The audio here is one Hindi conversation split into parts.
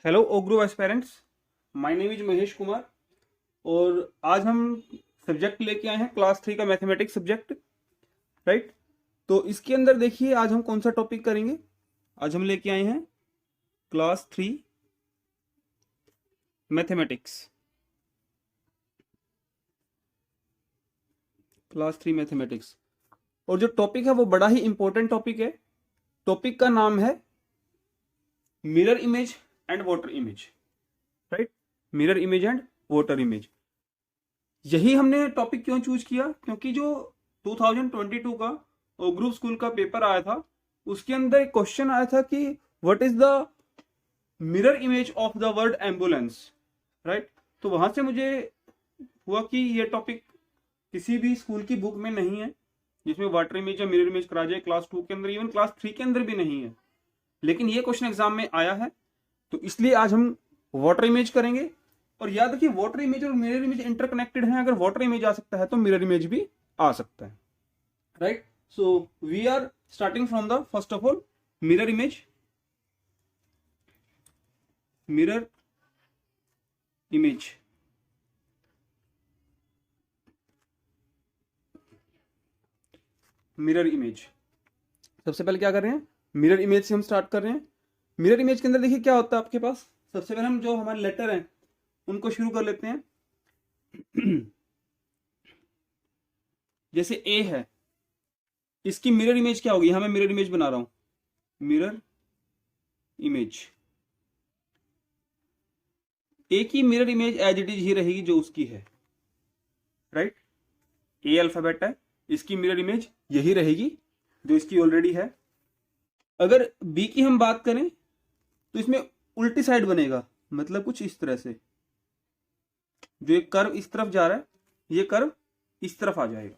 हेलो ओग्रो aspirants, my name is Mahesh Kumar. और आज हम सब्जेक्ट लेके आए हैं क्लास 3 का मैथमेटिक्स सब्जेक्ट, राइट। तो इसके अंदर देखिए आज हम कौन सा टॉपिक करेंगे। आज हम लेके आए हैं क्लास 3 मैथमेटिक्स। क्लास 3 मैथमेटिक्स और जो टॉपिक है वो बड़ा ही इंपॉर्टेंट टॉपिक है। टॉपिक का नाम है mirror image and water image, right. Mirror image and water image. यही हमने टॉपिक क्यों चूज किया, क्योंकि जो 2022 का ग्रुप स्कूल का पेपर आया था उसके अंदर एक क्वेश्चन आया था कि what is the mirror image of the word ambulance, right. तो वहां से मुझे हुआ कि ये टॉपिक किसी भी स्कूल की बुक में नहीं है जिसमें वाटर इमेज या मिरर इमेज करा जाए। क्लास 2 के अंदर, इवन क्लास 3 के अंदर भी नहीं है, लेकिन ये क्वेश्चन एग्जाम में आया है। तो इसलिए आज हम वाटर इमेज करेंगे। और याद रखिए वाटर इमेज और मिरर इमेज इंटरकनेक्टेड है। अगर वाटर इमेज आ सकता है तो मिरर इमेज भी आ सकता है, right. So we are starting from the first of all mirror image. Mirror image, mirror image. सबसे पहले क्या कर रहे हैं, मिरर इमेज से हम स्टार्ट कर रहे हैं। मिरर इमेज के अंदर देखिए क्या होता है आपके पास। सबसे पहले हम जो हमारे लेटर हैं उनको शुरू कर लेते हैं। जैसे ए है, इसकी मिरर इमेज क्या होगी। यहां मैं मिरर इमेज बना रहा हूं। मिरर इमेज, ए की mirror image as it is ही रहेगी जो उसकी है, राइट। ए अल्फाबेट है, इसकी मिरर इमेज यही रहेगी जो इसकी ऑलरेडी है। अगर बी की हम बात करें तो इसमें उल्टी साइड बनेगा, मतलब कुछ इस तरह से। जो एक कर्व इस तरफ जा रहा है ये कर्व इस तरफ आ जाएगा,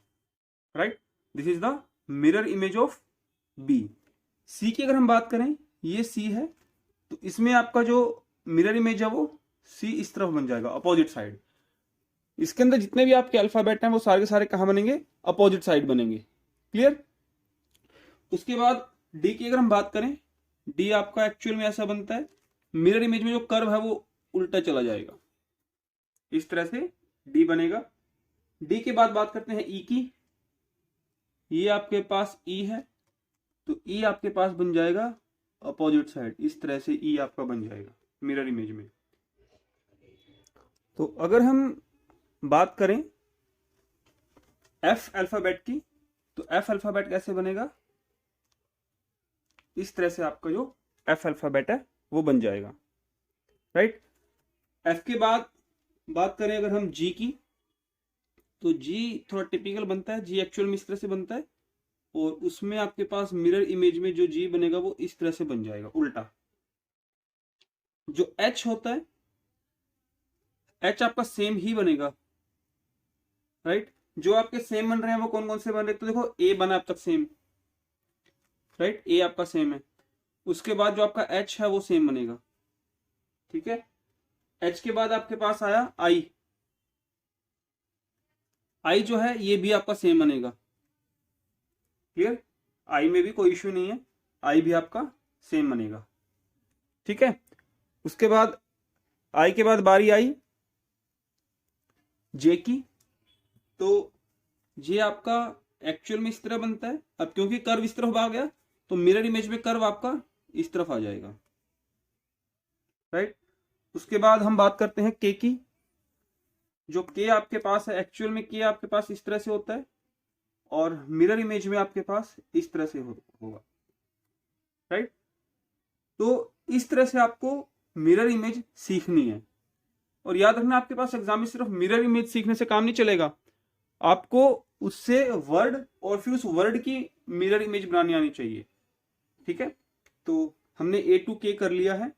right. This is the mirror image of B. C की अगर हम बात करें, ये सी है, तो इसमें आपका जो मिरर इमेज है वो सी इस तरफ बन जाएगा, अपोजिट साइड। इसके अंदर जितने भी आपके अल्फाबेट हैं वो सारे के सारे कहां बनेंगे, अपोजिट साइड बनेंगे। क्लियर। उसके बाद डी की अगर हम बात करें, डी आपका एक्चुअल में ऐसा बनता है, मिरर इमेज में जो कर्व है वो उल्टा चला जाएगा, इस तरह से डी बनेगा। डी के बाद बात करते हैं ई की। ये आपके पास ई है, तो ई आपके पास बन जाएगा अपोजिट साइड, इस तरह से ई आपका बन जाएगा मिरर इमेज में। तो अगर हम बात करें एफ अल्फाबेट की, तो एफ अल्फाबेट कैसे बनेगा, इस तरह से आपका जो एफ अल्फाबेट है वो बन जाएगा, राइट। एफ के बाद बात करें अगर हम जी की, तो जी थोड़ा टिपिकल बनता है। जी एक्चुअल में इस तरह से बनता है, और उसमें आपके पास मिरर इमेज में जो जी बनेगा वो इस तरह से बन जाएगा उल्टा। जो एच होता है, एच आपका सेम ही बनेगा, राइट। जो आपके सेम बन रहे हैं वो कौन कौन से बन रहे हैं, तो देखो ए बना अब तक सेम, राइट। ए आपका सेम है। उसके बाद जो आपका एच है वो सेम बनेगा, ठीक है। एच के बाद आपके पास आया आई। आई जो है ये भी आपका सेम बनेगा, क्लियर। आई में भी कोई इश्यू नहीं है, आई भी आपका सेम बनेगा, ठीक है। उसके बाद आई के बाद बारी आई जे की, तो जे आपका एक्चुअल में इस तरह बनता है। अब क्योंकि कर्व इस तरफ आ गया तो मिरर इमेज में कर्व आपका इस तरफ आ जाएगा, राइट। उसके बाद हम बात करते हैं के की। जो के आपके पास है, एक्चुअल में के आपके पास इस तरह से होता है, और मिरर इमेज में आपके पास इस तरह से होगा, राइट। तो इस तरह से आपको मिरर इमेज सीखनी है। और याद रखना आपके पास एग्जाम में सिर्फ मिरर इमेज सीखने से काम नहीं चलेगा, आपको उससे वर्ड और फिर उस वर्ड की मिरर इमेज बनानी आनी चाहिए, ठीक है। तो हमने ए टू के कर लिया है।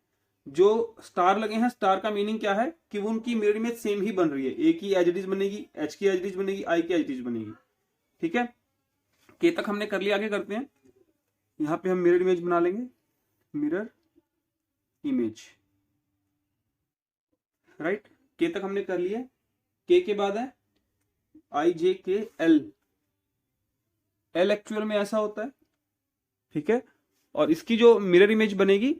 जो स्टार लगे हैं, स्टार का मीनिंग क्या है कि वो उनकी मिरर इमेज सेम ही बन रही है। ए की एज इट इज बनेगी, एच की एज इट इज बनेगी, आई की एज इट इज बनेगी, ठीक है। के तक हमने कर लिया, आगे करते हैं। यहां पे हम मिरर इमेज बना लेंगे, मिरर इमेज, राइट। के तक हमने कर लिया। के बाद है आई जे के एल। एल एक्चुअल में ऐसा होता है, ठीक है। और इसकी जो मिरर इमेज बनेगी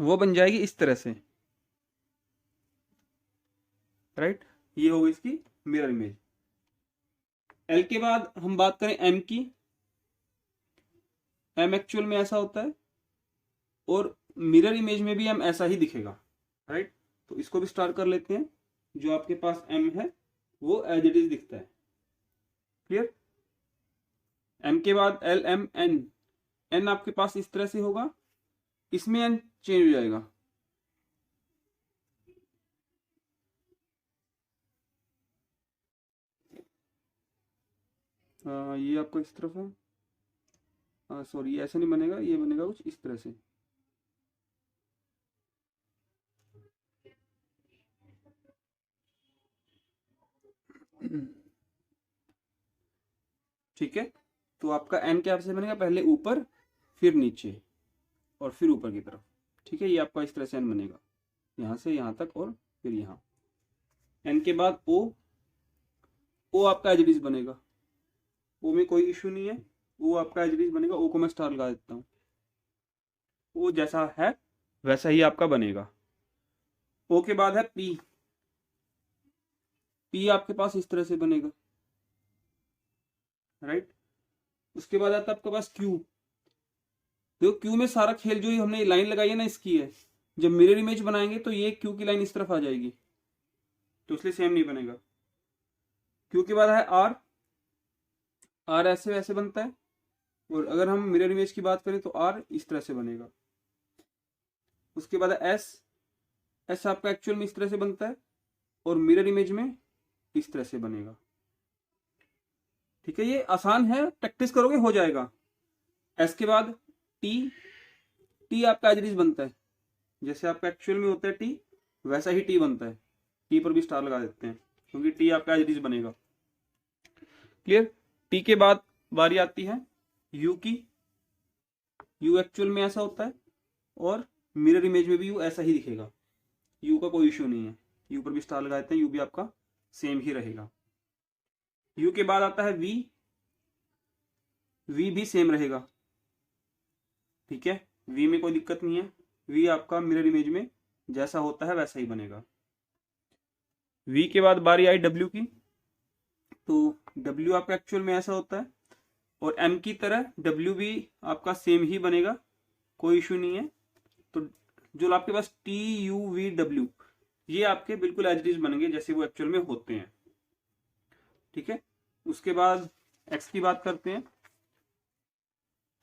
वो बन जाएगी इस तरह से, राइट। ये होगी इसकी मिरर इमेज। एल के बाद हम बात करें एम की। एम एक्चुअल में ऐसा होता है और मिरर इमेज में भी एम ऐसा ही दिखेगा, राइट। तो इसको भी स्टार्ट कर लेते हैं। जो आपके पास एम है वो एज इट इज दिखता है, क्लियर। एम के बाद एल एम एन। एन आपके पास इस तरह से होगा, इसमें एन चेंज हो जाएगा। ये आपको इस तरफ है, सॉरी ये ऐसे नहीं बनेगा, ये बनेगा कुछ इस तरह से। ठीक है, तो आपका एन क्या से बनेगा, पहले ऊपर फिर नीचे और फिर ऊपर की तरफ। ठीक है, ये आपका इस तरह से एन बनेगा, यहां से यहां तक और फिर यहाँ। एन के बाद ओ। ओ आपका एज इट इज बनेगा, ओ में कोई इश्यू नहीं है, ओ आपका एज इट इज बनेगा। ओ को मैं स्टार लगा देता हूँ, ओ जैसा है वैसा ही आपका बनेगा। ओ के बाद है पी। पी आपके पास इस तरह से बनेगा, राइट। उसके बाद आता है आपके पास क्यू। देखो क्यू में सारा खेल जो हमने लाइन लगाई है ना इसकी है। जब मिरर इमेज बनाएंगे तो ये क्यू की लाइन इस तरफ आ जाएगी, तो इसलिए सेम नहीं बनेगा। क्यू के बाद है आर। आर ऐसे वैसे बनता है, और अगर हम मिरर इमेज की बात करें तो आर इस तरह से बनेगा। उसके बाद है एस। एस आपका एक्चुअल में इस तरह से बनता है और मिरर इमेज में इस तरह से बनेगा। ठीक है, ये आसान है, प्रैक्टिस करोगे हो जाएगा। एस के बाद टी। टी आपका एज इट इज बनता है, जैसे आपका एक्चुअल में होता है टी वैसा ही टी बनता है। टी पर भी स्टार लगा देते हैं क्योंकि टी आपका एज इट इज बनेगा, क्लियर। टी के बाद बारी आती है यू की। यू एक्चुअल में ऐसा होता है और मिरर इमेज में भी यू ऐसा ही दिखेगा। यू का कोई इश्यू नहीं है, यू पर भी स्टार लगा देते हैं, यू भी आपका सेम ही रहेगा। यू के बाद आता है वी। वी भी सेम रहेगा, ठीक है, वी में कोई दिक्कत नहीं है। वी आपका मिरर इमेज में जैसा होता है वैसा ही बनेगा। वी के बाद बारी आई डब्ल्यू की। तो डब्ल्यू आपका एक्चुअल में ऐसा होता है और एम की तरह डब्ल्यू भी आपका सेम ही बनेगा, कोई इश्यू नहीं है। तो जो आपके पास टी यू वी डब्ल्यू ये आपके बिल्कुल एज इट इज बनेंगे जैसे वो एक्चुअल में होते हैं, ठीक है। उसके बाद एक्स की बात करते हैं।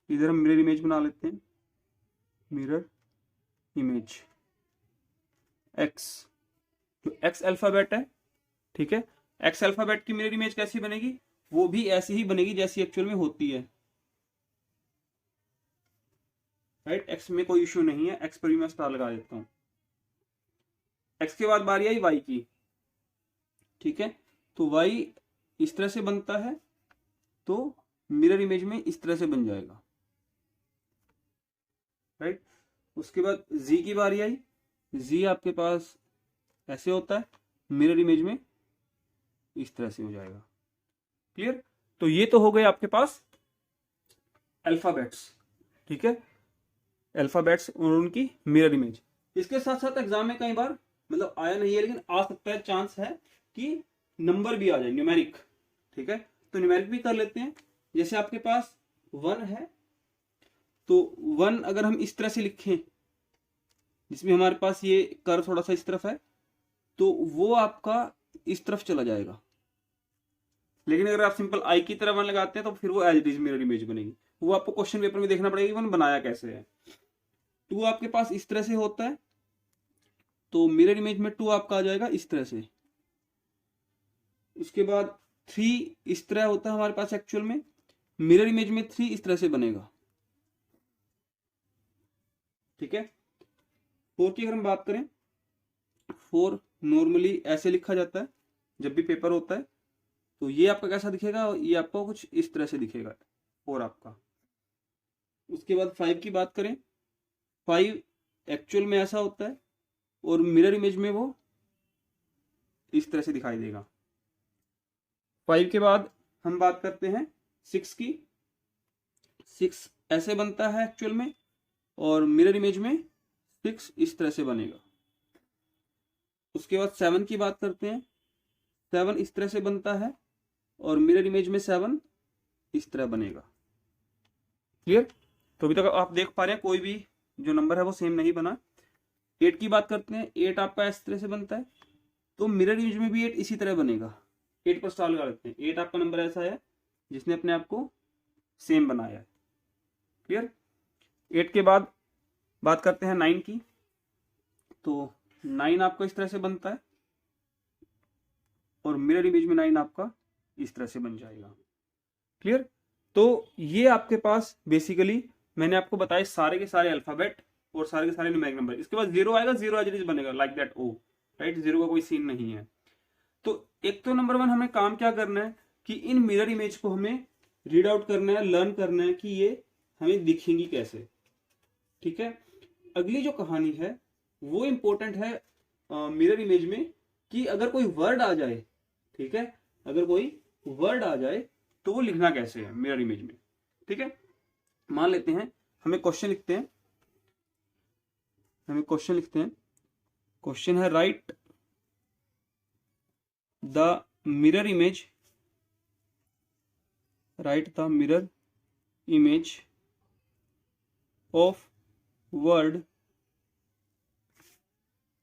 इधर हम मिरर इमेज बना लेते हैं, मिरर इमेज एक्स। तो एक्स अल्फाबेट है, ठीक है। एक्स अल्फाबेट की मिरर इमेज कैसी बनेगी, वो भी ऐसी ही बनेगी जैसी एक्चुअल में होती है, राइट। एक्स में कोई इश्यू नहीं है, एक्स पर भी मैं स्टार लगा देता हूं। एक्स के बाद बारी आई वाई की, ठीक है। तो वाई इस तरह से बनता है तो मिरर इमेज में इस तरह से बन जाएगा, राइट। उसके बाद जी की बारी आई। जी आपके पास ऐसे होता है, मिरर इमेज में इस तरह से हो जाएगा, क्लियर। तो ये तो हो गए आपके पास अल्फाबेट्स, ठीक है, अल्फाबेट्स और उनकी मिरर इमेज। इसके साथ साथ एग्जाम में कई बार मतलब आया नहीं है लेकिन आ सकता है, चांस है कि नंबर भी आ जाए, न्यूमेरिक, ठीक है। तो न्यूमेरिक भी कर लेते हैं। जैसे आपके पास 1 है, तो 1 अगर हम इस तरह से लिखें जिसमें हमारे पास ये कर्व थोड़ा सा इस तरफ है, तो वो आपका इस तरफ चला जाएगा। लेकिन अगर आप सिंपल आई की तरह 1 लगाते हैं तो फिर वो as it is mirror image बनेगी। वो आपको क्वेश्चन पेपर में देखना पड़ेगा कि 1 बनाया कैसे है। 2 आपके पास इस तरह से होता है, तो मिरर इमेज में 2 आपका आ जाएगा इस तरह से। उसके बाद 3 इस तरह होता है हमारे पास एक्चुअल में, मिरर इमेज में 3 इस तरह से बनेगा, ठीक है। 4 की अगर हम बात करें, 4 नॉर्मली ऐसे लिखा जाता है जब भी पेपर होता है, तो ये आपका कैसा दिखेगा, ये आपको कुछ इस तरह से दिखेगा 4 आपका। उसके बाद 5 की बात करें, 5 एक्चुअल में ऐसा होता है और मिरर इमेज में वो इस तरह से दिखाई देगा। 5 के बाद हम बात करते हैं 6 की। 6 ऐसे बनता है एक्चुअल में और मिरर इमेज में 6 इस तरह से बनेगा। उसके बाद 7 की बात करते हैं, 7 इस तरह से बनता है और मिरर इमेज में 7 इस तरह बनेगा। क्लियर? तो अभी तक आप देख पा रहे हैं कोई भी जो नंबर है वो सेम नहीं बना। 8 की बात करते हैं, 8 आपका इस तरह से बनता है, तो मिरर इमेज में भी 8 इसी तरह बनेगा। 8 पर स्टार लगा लेते हैं। 8 आपका नंबर ऐसा है जिसने अपने आप को सेम बनाया है। क्लियर? 8 के बाद बात करते हैं 9 की, तो 9 आपका इस तरह से बनता है और मिरर इमेज में 9 आपका इस तरह से बन जाएगा। क्लियर? तो ये आपके पास बेसिकली मैंने आपको बताया सारे के सारे अल्फाबेट और सारे के सारे न्यूमेरिक नंबर। इसके बाद 0 आएगा, 0 एज इट इज बनेगा लाइक दैट ओ, राइट? 0 का कोई सीन नहीं है। तो एक तो नंबर 1 हमें काम क्या करना है कि इन मिरर इमेज को हमें रीड आउट करना है, लर्न करना है कि ये हमें दिखेंगी कैसे। ठीक है? अगली जो कहानी है वो इंपॉर्टेंट है मिरर इमेज में, कि अगर कोई वर्ड आ जाए, ठीक है, अगर कोई वर्ड आ जाए तो वो लिखना कैसे है मिरर इमेज में। ठीक है? मान लेते हैं हमें क्वेश्चन लिखते हैं, क्वेश्चन है right the mirror image of word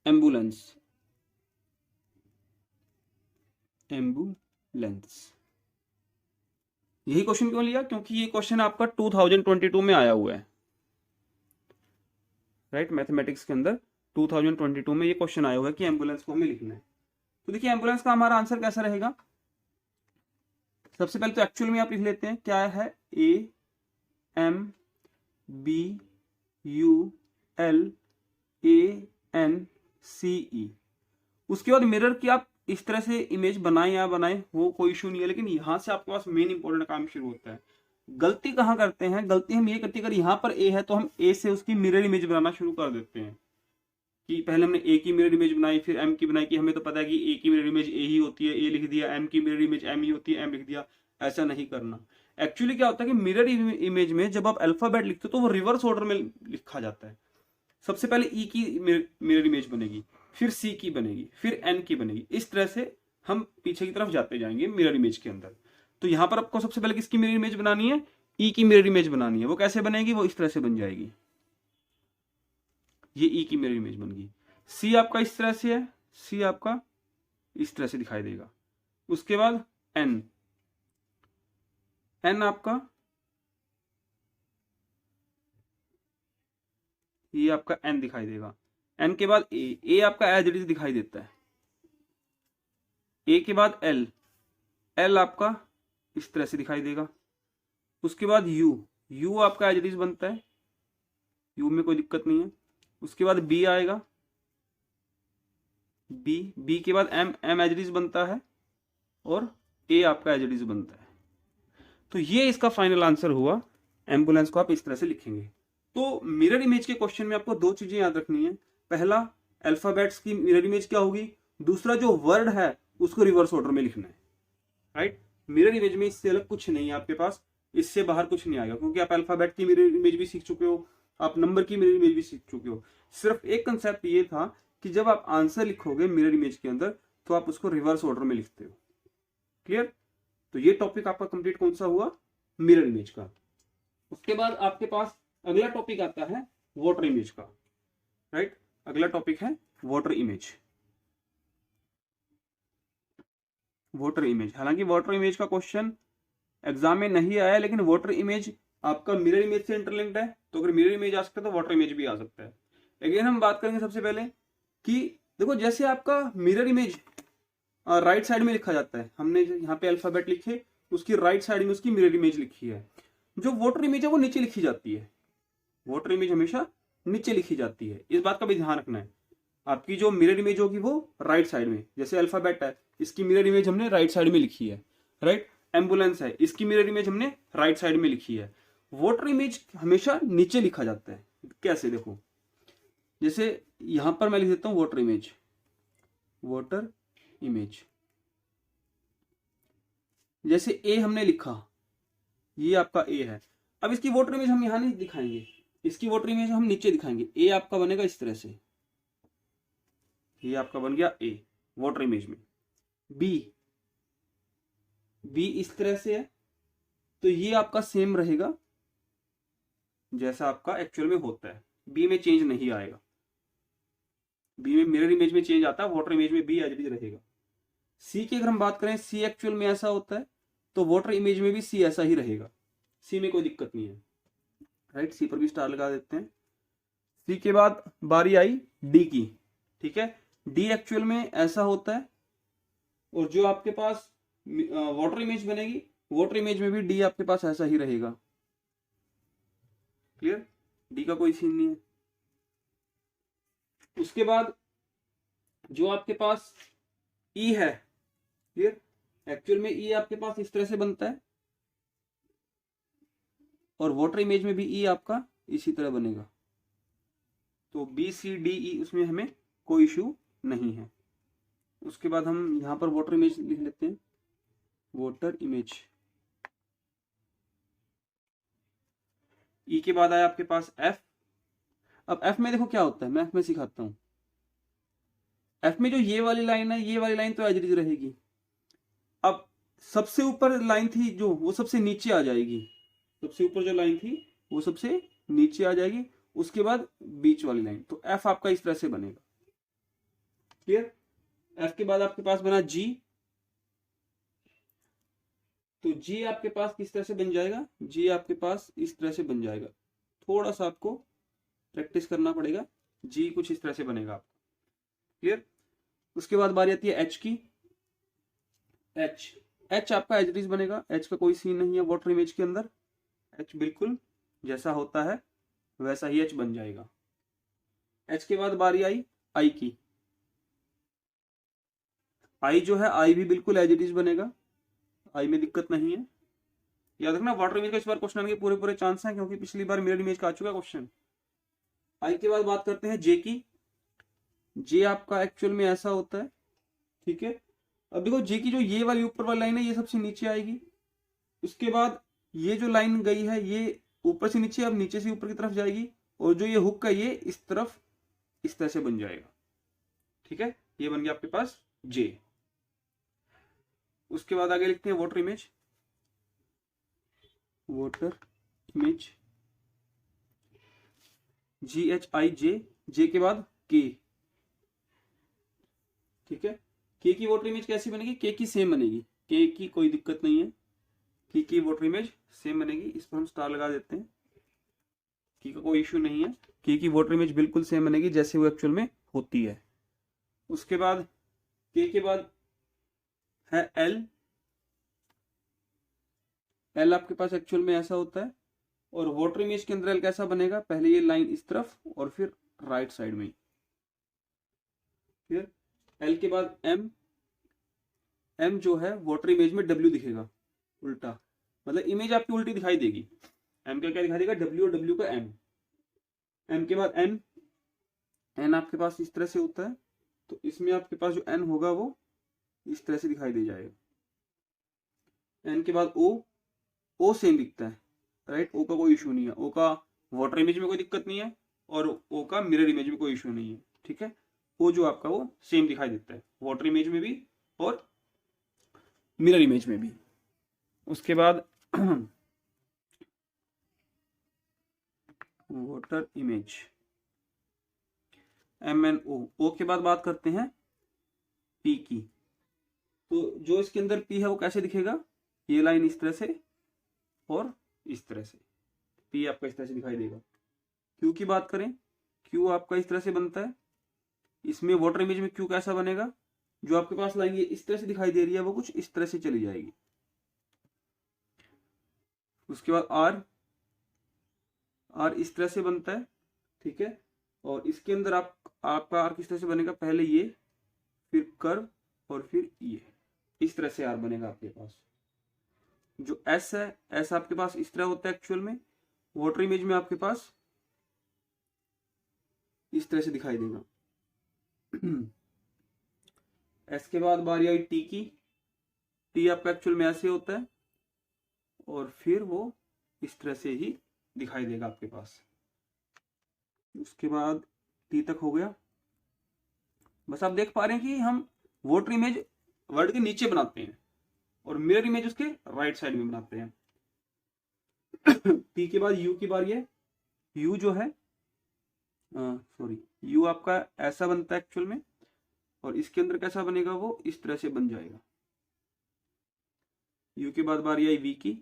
ambulance. यही क्वेश्चन क्यों लिया? क्योंकि ये क्वेश्चन आपका 2022 में आया हुआ है, राइट? मैथमेटिक्स के अंदर 2022 में ये क्वेश्चन आया हुआ है कि एम्बुलेंस को हमें लिखना है। तो देखिए एम्बुलेंस का हमारा आंसर कैसा रहेगा। सबसे पहले तो एक्चुअल में आप लिख लेते हैं, क्या है? AMBULANCE। उसके बाद मिरर की आप इस तरह से इमेज बनाए या बनाए वो कोई इशू नहीं है, लेकिन यहां से आपके पास मेन इंपॉर्टेंट काम शुरू होता है। गलती कहां करते हैं? गलती हम ये करते हैं, अगर यहाँ पर ए है तो हम ए से उसकी मिरर इमेज बनाना शुरू कर देते हैं, कि पहले हमने ए की मिरर इमेज बनाई फिर एम की बनाई, कि हमें तो पता है कि ए की मिरर इमेज ए ही होती है, ए लिख दिया, एम की मिरर इमेज एम ही होती है, एम लिख दिया। ऐसा नहीं करना। एक्चुअली क्या होता है कि मिरर इमेज में जब आप अल्फाबेट लिखते हो तो वो रिवर्स ऑर्डर में लिखा जाता है। सबसे पहले ई की मिरर इमेज बनेगी, फिर सी की बनेगी, फिर एन की बनेगी। इस तरह से हम पीछे की तरफ जाते जाएंगे मिरर इमेज के अंदर। तो यहां पर आपको सबसे पहले किसकी मिरर इमेज बनानी है? ई की मिरर इमेज बनानी है। वो कैसे बनेगी? वो इस तरह से बन जाएगी, ये ई की मिरर इमेज बन गई। सी आपका इस तरह से है, सी आपका इस तरह से दिखाई देगा। उसके बाद एन, एन आपका ये आपका एन दिखाई देगा। एन के बाद ए, ए आपका एज इट इज दिखाई देता है। ए के बाद एल, एल आपका इस तरह से दिखाई देगा। उसके बाद यू, यू आपका एज इट इज बनता है, यू में कोई दिक्कत नहीं है। उसके बाद बी आएगा, बी, बी के बाद M, M as it is बनता है और ए आपका एज इट इज बनता है। तो ये इसका फाइनल आंसर हुआ। एम्बुलेंस को आप इस तरह से लिखेंगे। तो मिरर इमेज के क्वेश्चन में आपको दो चीजें याद रखनी है। पहला, अल्फाबेट्स की मिरर इमेज क्या होगी। दूसरा, जो वर्ड है उसको रिवर्स ऑर्डर में लिखना है, राइट? मिरर इमेज में इससे अलग कुछ नहीं है आपके पास, इससे बाहर कुछ नहीं आएगा, क्योंकि आप अल्फाबेट की मिरर इमेज भी सीख चुके हो, आप नंबर की मिरर इमेज भी सीख चुके हो। सिर्फ एक कंसेप्ट ये था कि जब आप आंसर लिखोगे मिरर इमेज के अंदर तो आप उसको रिवर्स ऑर्डर में लिखते हो। क्लियर? तो ये टॉपिक आपका कंप्लीट कौन सा हुआ? मिरर इमेज का। उसके बाद आपके पास अगला टॉपिक आता है वाटर इमेज का, राइट? अगला टॉपिक है वाटर इमेज। वाटर इमेज, हालांकि वाटर इमेज का क्वेश्चन एग्जाम में नहीं आया, लेकिन वाटर इमेज आपका मिरर इमेज से इंटरलिंक्ड है, तो अगर मिरर इमेज आ सकता है तो वाटर इमेज भी आ सकता है। अगेन हम बात करेंगे सबसे पहले कि देखो, जैसे आपका मिरर इमेज राइट साइड में लिखा जाता है, हमने यहाँ पे अल्फाबेट लिखे, उसकी राइट साइड में उसकी मिरर इमेज लिखी है। जो वाटर इमेज है वो नीचे लिखी जाती है, वाटर इमेज हमेशा नीचे लिखी जाती है। इस बात का भी ध्यान रखना है। आपकी जो मिरर इमेज होगी वो राइट साइड में, जैसे अल्फाबेट है, इसकी मिरर इमेज हमने राइट साइड में लिखी है, राइट? एम्बुलेंस है, इसकी मिरर इमेज हमने राइट साइड में लिखी है। वाटर इमेज हमेशा नीचे लिखा जाता है। कैसे? देखो, जैसे यहां पर मैं लिख देता हूं वाटर इमेज, वाटर इमेज। जैसे ए हमने लिखा, ये आपका ए है। अब इसकी वाटर इमेज हम यहां नहीं दिखाएंगे, इसकी वाटर इमेज हम नीचे दिखाएंगे। ए आपका बनेगा इस तरह से, ये आपका बन गया ए वाटर इमेज में। बी इस तरह से है, तो ये आपका सेम रहेगा जैसा आपका एक्चुअल में होता है। बी में चेंज नहीं आएगा, बी में मिरर इमेज में चेंज आता है, वाटर इमेज में बी एज इट इज रहेगा। सी की अगर हम बात करें, सी एक्चुअल में ऐसा होता है, तो वाटर इमेज में भी सी ऐसा ही रहेगा, सी में कोई दिक्कत नहीं है, राइट। सी पर भी स्टार लगा देते हैं। सी के बाद बारी आई डी की, ठीक है। डी एक्चुअल में ऐसा होता है, और जो आपके पास वाटर इमेज बनेगी, वाटर इमेज में भी डी आपके पास ऐसा ही रहेगा। क्लियर, डी का कोई सीन नहीं है। उसके बाद जो आपके पास ई है, क्लियर, एक्चुअल में ई आपके पास इस तरह से बनता है, और वाटर इमेज में भी ई आपका इसी तरह बनेगा। तो बी सी डी ई उसमें हमें कोई इशू नहीं है। उसके बाद हम यहां पर वाटर इमेज लिख लेते हैं, वाटर इमेज। ई के बाद आया आपके पास एफ। अब एफ में देखो क्या होता है, मैं एफ में सिखाता हूं। एफ में जो ये वाली लाइन है, ये वाली लाइन तो एज इट इज रहेगी। अब सबसे ऊपर लाइन थी जो, वो सबसे नीचे आ जाएगी। सबसे ऊपर जो लाइन थी वो सबसे नीचे आ जाएगी, उसके बाद बीच वाली लाइन। तो एफ आपका इस तरह से बनेगा। क्लियर। एफ के बाद आपके पास बना जी। तो जी आपके पास किस तरह से बन जाएगा, जी आपके पास इस तरह से बन जाएगा। थोड़ा सा आपको प्रैक्टिस करना पड़ेगा, जी कुछ इस तरह से बनेगा आपका। क्लियर। उसके बाद बारी आती है एच की। एच आपका एज इट इज बनेगा, एच का कोई सीन नहीं है वाटर इमेज के अंदर। एच बिल्कुल जैसा होता है वैसा ही एच बन जाएगा। एच के बाद बारी आई आई की। आई जो है, आई भी बिल्कुल एज इट इज बनेगा, आई में दिक्कत नहीं है। याद रखना वाटर इमेज का इस बार क्वेश्चन आने के पूरे पूरे चांस हैं, क्योंकि पिछली बार मिरर इमेज का आ चुका क्वेश्चन। आई के बाद बात करते हैं जे की। जे आपका एक्चुअल में ऐसा होता है, ठीक है। अब देखो जे की जो ये वाली ऊपर वाली लाइन है, ये सबसे नीचे आएगी। उसके बाद ये जो लाइन गई है, ये ऊपर से नीचे, अब नीचे से ऊपर की तरफ जाएगी, और जो ये हुक है ये इस तरफ इस तरह से बन जाएगा। ठीक है, ये बन गया आपके पास जे। उसके बाद आगे लिखते हैं water image. Water image GHI जे के बाद के। ठीक है, के की वाटर इमेज कैसी बनेगी, के की सेम बनेगी, के की कोई दिक्कत नहीं है, के की वाटर इमेज सेम बनेगी। इस पर हम स्टार लगा देते हैं, के का कोई इश्यू नहीं है, के की वाटर इमेज बिल्कुल सेम बनेगी जैसे वो एक्चुअल में होती है। उसके बाद के के बाद है एल। एल आपके पास एक्चुअल में ऐसा होता है, और वाटर इमेज के अंदर एल कैसा बनेगा, पहले ये लाइन इस तरफ और फिर राइट साइड में। फिर एल के बाद एम। एम जो है वाटर इमेज में डब्ल्यू दिखेगा उल्टा, मतलब इमेज आपकी उल्टी दिखाई देगी। एम का क्या दिखाई देगा, डब्ल्यू, और डब्ल्यू का एम। एम के बाद एन। एन आपके पास इस तरह से होता है, तो इसमें आपके पास जो एन होगा वो इस तरह से दिखाई दे जाएगा। एन के बाद ओ। ओ सेम दिखता है, राइट, ओ का कोई इशू नहीं है, ओ का वाटर इमेज में कोई दिक्कत नहीं है, और ओ का मिरर इमेज में कोई इशू नहीं है। ठीक है, ओ जो आपका वो सेम दिखाई देता है वाटर इमेज में भी और मिरर इमेज में भी। उसके बाद वाटर इमेज MNO। ओ के बाद बात करते हैं पी की। तो जो इसके अंदर पी है वो कैसे दिखेगा, ये लाइन इस तरह से और इस तरह से, पी आपका इस तरह से दिखाई देगा। क्यू की बात करें, क्यू आपका इस तरह से बनता है। इसमें वाटर इमेज में क्यू कैसा बनेगा, जो आपके पास लाइन ये इस तरह से दिखाई दे रही है वो कुछ इस तरह से चली जाएगी। उसके बाद आर। आर इस तरह से बनता है, ठीक है, और इसके अंदर आपका आर किस तरह से बनेगा, पहले ये, फिर कर्व, और फिर ये, इस तरह से आर बनेगा आपके पास। जो एस है, एस आपके पास इस तरह होता है एक्चुअल में, वाटर इमेज में आपके पास इस तरह से दिखाई देगा। एस के बाद बारी आई टी की। टी आपका एक्चुअल में ऐसे होता है, और फिर वो इस तरह से ही दिखाई देगा आपके पास। उसके बाद टी तक हो गया। बस आप देख पा रहे हैं कि हम वोटर इमेज वर्ड के नीचे बनाते हैं और मिरर इमेज उसके राइट साइड में बनाते हैं। टी के बाद यू की बारी है। यू जो है सॉरी यू आपका ऐसा बनता है एक्चुअल में, और इसके अंदर कैसा बनेगा, वो इस तरह से बन जाएगा। यू के बाद बारी आई वी की।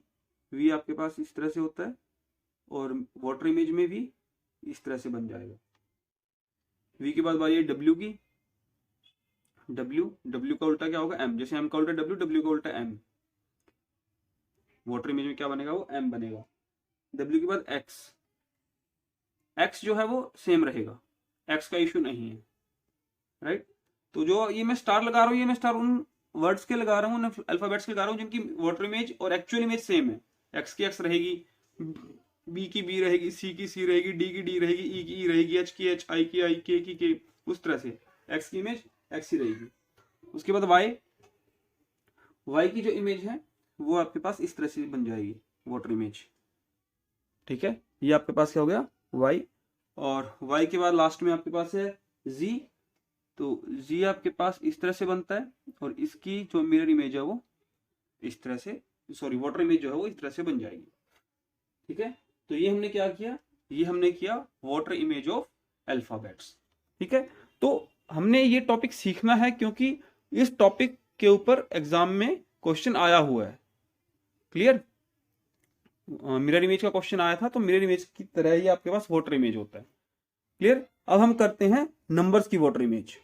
वी आपके पास इस तरह से होता है और वाटर इमेज में भी इस तरह से बन जाएगा। वी के बाद बारी आई डब्ल्यू की। डब्ल्यू, डब्ल्यू का उल्टा क्या होगा, एम। जैसे एम का उल्टा डब्ल्यू, डब्ल्यू का उल्टा एम। वाटर इमेज में क्या बनेगा, वो एम बनेगा। डब्ल्यू के बाद एक्स। एक्स जो है वो सेम रहेगा, एक्स का इश्यू नहीं है, राइट। तो जो ये मैं स्टार लगा रहा हूँ, ये मैं स्टार उन वर्ड्स के लगा रहा हूँ, उन अल्फाबेट्स के लगा रहा हूँ जिनकी वाटर इमेज और एक्चुअल इमेज सेम है। एक्स की एक्स रहेगी, बी की बी रहेगी, सी की सी रहेगी, डी की डी रहेगी, ई की ई रहेगी, एच की एच, आई की आई, के की के, उस तरह से एक्स की इमेज एक्स ही रहेगी। उसके बाद वाई। वाई की जो इमेज है वो आपके पास इस तरह से बन जाएगी, वाटर इमेज, ठीक है। ये आपके पास क्या हो गया, वाई। और वाई के बाद लास्ट में आपके पास है जी। तो जी आपके पास इस तरह से बनता है और इसकी जो मिरर इमेज है वो इस तरह से, सॉरी वाटर इमेज जो है वो इस तरह से बन जाएगी, ठीक है। तो ये हमने क्या किया, ये हमने किया वाटर इमेज ऑफ अल्फाबेट्स, ठीक है। तो हमने ये टॉपिक सीखना है क्योंकि इस टॉपिक के ऊपर एग्जाम में क्वेश्चन आया हुआ है, क्लियर। मिरर इमेज का क्वेश्चन आया था, तो मिरर इमेज की तरह ही आपके पास वाटर इमेज होता है, क्लियर। अब हम करते हैं नंबर्स की वाटर इमेज।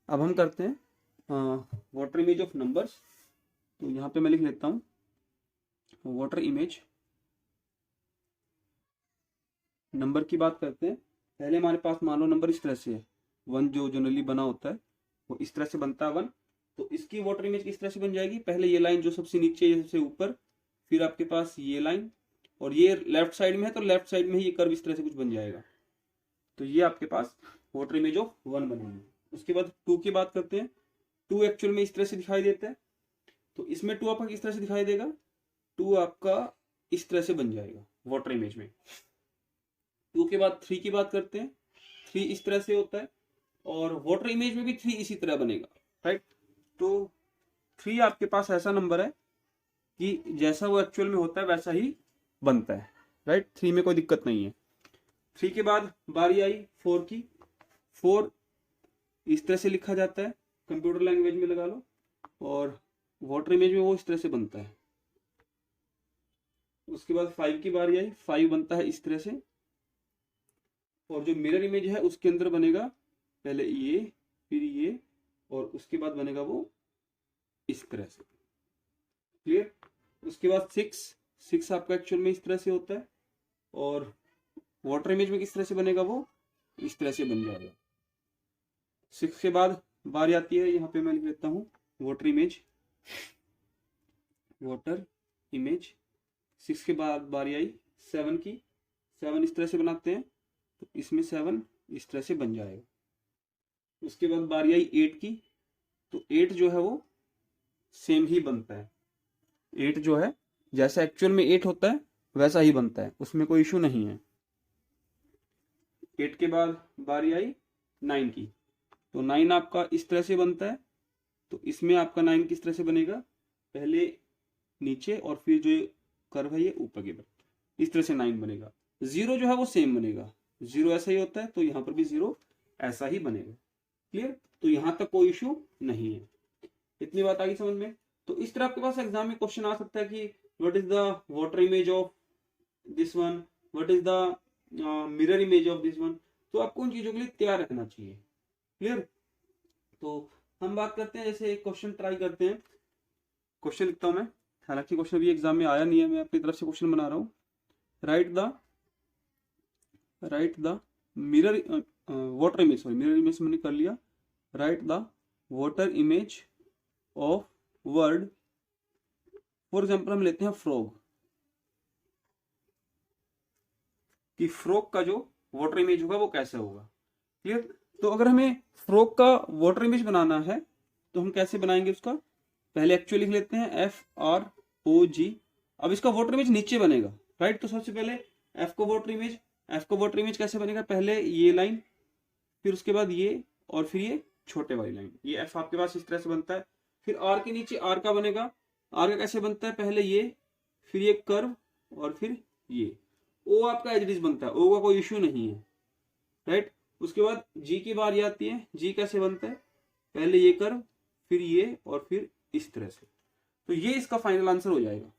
अब हम करते हैं वाटर इमेज ऑफ नंबर्स। तो यहां पे मैं लिख लेता हूं वाटर इमेज। नंबर की बात करते हैं। पहले हमारे पास मान लो नंबर इस तरह से है, 1 जो जनरली बना होता है वो इस तरह से बनता है 1। तो इसकी वाटर इमेज किस तरह से बन जाएगी, पहले ये लाइन जो सबसे नीचे, ये सबसे ऊपर, फिर आपके पास ये लाइन, और ये लेफ्ट साइड में है तो लेफ्ट साइड में ही ये कर्व इस तरह से कुछ बन जाएगा। तो ये आपके पास वाटर इमेज ऑफ 1 बनेगी। उसके बाद 2 की बात करते हैं। 2 एक्चुअल में इस तरह से दिखाई देता है, तो इसमें 2 आपका किस तरह से दिखाई देगा, 2 आपका इस तरह से बन जाएगा वाटर इमेज में। 2 के बाद 3 की बात करते हैं। 3 इस तरह से होता है और वाटर इमेज में भी 3 इसी तरह बनेगा, राइट। तो 3 आपके पास ऐसा नंबर है कि जैसा वो एक्चुअल में होता है वैसा ही बनता है, राइट। 3 में कोई दिक्कत नहीं है। 3 के बाद बारी आई 4 की। 4 इस तरह से लिखा जाता है, कंप्यूटर लैंग्वेज में लगा लो, और वाटर इमेज में वो इस तरह से बनता है। उसके बाद 5 की बारी आई। 5 बनता है इस तरह से, और जो मिरर इमेज है उसके अंदर बनेगा पहले ये, फिर ये, और उसके बाद बनेगा वो इस तरह से, क्लियर। उसके बाद 6 आपका एक्चुअल में इस तरह से होता है, और वाटर इमेज में किस तरह से बनेगा, वो इस तरह से बन जाएगा। 6 के बाद बारी आती है, यहाँ पे मैं लिख लेता हूँ वाटर इमेज। वाटर इमेज 6 के बाद बारी आई 7 की। 7 इस तरह से बनाते हैं, तो इसमें 7 इस तरह से बन जाएगा। उसके बाद बारी आई 8 की। तो 8 जो है वो सेम ही बनता है। 8 जो है जैसा एक्चुअल में 8 होता है वैसा ही बनता है, उसमें कोई इशू नहीं है। 8 के बाद बारी आई 9 की। तो 9 आपका इस तरह से बनता है, तो इसमें आपका 9 किस तरह से बनेगा, पहले नीचे और फिर जो कर्व है ये ऊपर की तरफ, इस तरह से 9 बनेगा। 0 जो है वो सेम बनेगा, 0 ऐसा ही होता है, तो यहाँ पर भी 0 ऐसा ही बनेगा, क्लियर। तो यहाँ तक कोई इशू नहीं है। इतनी बात आ गई समझ में। तो इस तरह आपके पास एग्जाम में क्वेश्चन आ सकता है कि what is the water image of this one, what is the mirror image of this one. तो आपको उन चीजों के लिए तैयार रहना चाहिए, क्लियर। तो हम बात करते हैं, जैसे एक क्वेश्चन ट्राई करते हैं। क्वेश्चन लिखता हूं मैं, हालांकि क्वेश्चन अभी एग्जाम में आया नहीं है, मैं अपनी तरफ से क्वेश्चन बना रहा हूं। Right the mirror water image, sorry mirror image मैंने कर लिया। Right the water image of word, for example हम लेते हैं फ्रॉग, कि फ्रॉग का जो वाटर इमेज होगा वो कैसे होगा, क्लियर। तो अगर हमें फ्रॉग का वाटर इमेज बनाना है तो हम कैसे बनाएंगे उसका, पहले एक्चुअल लिख लेते हैं FROG। अब इसका वाटर इमेज नीचे बनेगा, राइट। तो सबसे पहले F को वाटर इमेज, एफ का वॉटर इमेज कैसे बनेगा, पहले ये लाइन, फिर उसके बाद ये, और फिर ये छोटे वाली लाइन, ये एफ आपके पास इस तरह से बनता है। फिर आर के नीचे आर का बनेगा, आर का कैसे बनता है, पहले ये, फिर ये कर्व, और फिर ये। ओ आपका एज इट इज बनता है, ओ का कोई इश्यू नहीं है, राइट। उसके बाद जी की बारी आती है, जी कैसे बनता है, पहले ये कर्व, फिर ये, और फिर इस तरह से। तो ये इसका फाइनल आंसर हो जाएगा,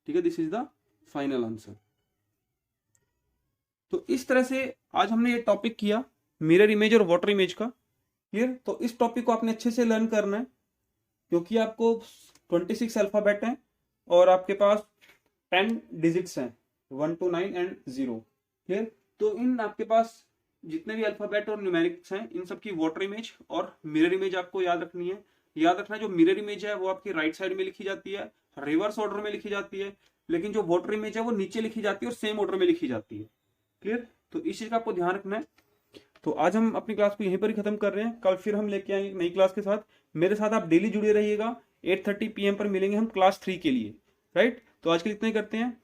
ठीक है, this is the final answer. तो इस तरह से आज हमने ये टॉपिक किया मिरर इमेज और वाटर इमेज का, क्लियर। तो इस टॉपिक को आपने अच्छे से लर्न करना है, क्योंकि आपको 26 अल्फाबेट हैं और आपके पास 10 डिजिट्स हैं, 1 to 9 एंड 0, क्लियर। तो इन आपके पास जितने भी अल्फाबेट और न्यूमेरिक्स हैं, इन सब की वाटर इमेज और मिरर इमेज आपको याद रखनी है। याद रखना, जो मिरर इमेज है वो आपकी राइट साइड में लिखी जाती है, रिवर्स ऑर्डर में लिखी जाती है, लेकिन जो वाटर इमेज है वो नीचे लिखी जाती है और सेम ऑर्डर में लिखी जाती है, क्लियर। तो इस चीज का आपको ध्यान रखना है। तो आज हम अपनी क्लास को यहीं पर ही खत्म कर रहे हैं, कल फिर हम लेके आएंगे नई क्लास के साथ। मेरे साथ आप डेली जुड़े रहिएगा, 8:30 PM पर मिलेंगे हम क्लास 3 के लिए, राइट। तो आज के लिए इतना ही करते हैं,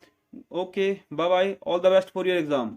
okay, bye bye, all the best for your exam.